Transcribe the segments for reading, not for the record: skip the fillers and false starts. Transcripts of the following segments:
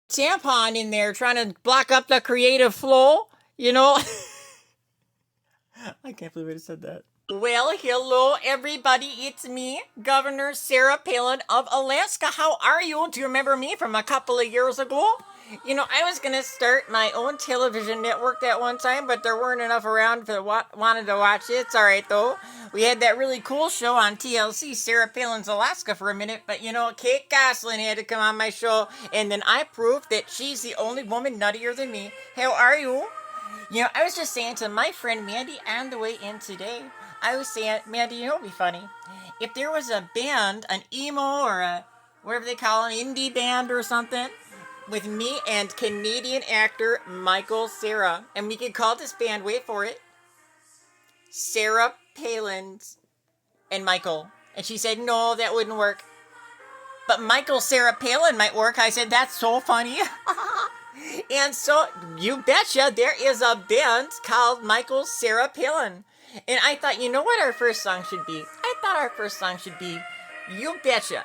tampon in there trying to block up the creative flow, you know? I can't believe I just said that. Well, hello everybody, it's me, Governor Sarah Palin of Alaska. How are you? Do you remember me from a couple of years ago? You know, I was gonna start my own television network that one time, but there weren't enough around that wanted to watch it. It's alright though. We had that really cool show on TLC, Sarah Palin's Alaska, for a minute, but you know, Kate Goslin had to come on my show, and then I proved that she's the only woman nuttier than me. How are you? You know, I was just saying to my friend Mandy on the way in today, I was saying, Mandy, you know what would be funny? If there was a band, an emo or a, whatever they call an indie band or something, with me and Canadian actor Michael Cera, and we could call this band, wait for it, Sarah Palin and Michael. And she said, no, that wouldn't work. But Michael Sarah Palin might work. I said, that's so funny. And so, you betcha, there is a band called Michael Sarah Palin. And I thought, you know what our first song should be? I thought our first song should be, You Betcha.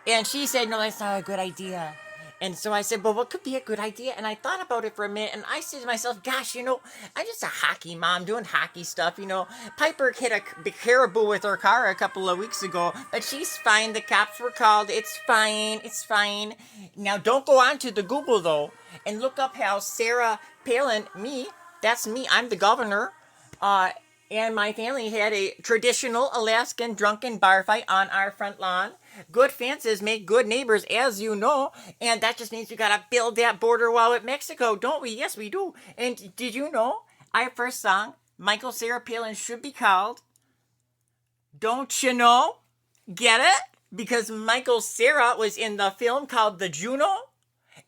And she said, no, that's not a good idea. And so I said, well, what could be a good idea? And I thought about it for a minute, and I said to myself, gosh, you know, I'm just a hockey mom doing hockey stuff, you know. Piper hit a caribou with her car a couple of weeks ago, but she's fine. The cops were called. It's fine. It's fine. Now, don't go on to the Google, though, and look up how Sarah Palin, me, that's me, I'm the governor, and my family had a traditional Alaskan drunken bar fight on our front lawn. Good fences make good neighbors, as you know, and that just means we gotta build that border wall with Mexico, don't we? Yes, we do. And did you know our first song, Michael Sarah Palin, should be called Don't You Know? Get it? Because Michael Cera was in the film called The Juno,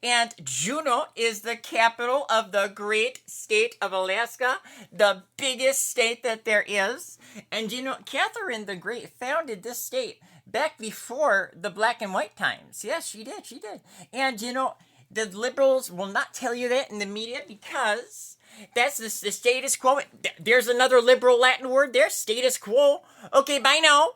and Juneau is the capital of the great state of Alaska, the biggest state that there is. And you know, Catherine the Great founded this state back before the black and white times. Yes, she did. And you know, the liberals will not tell you that in the media because that's the status quo. There's another liberal Latin word there, status quo. Okay, bye now.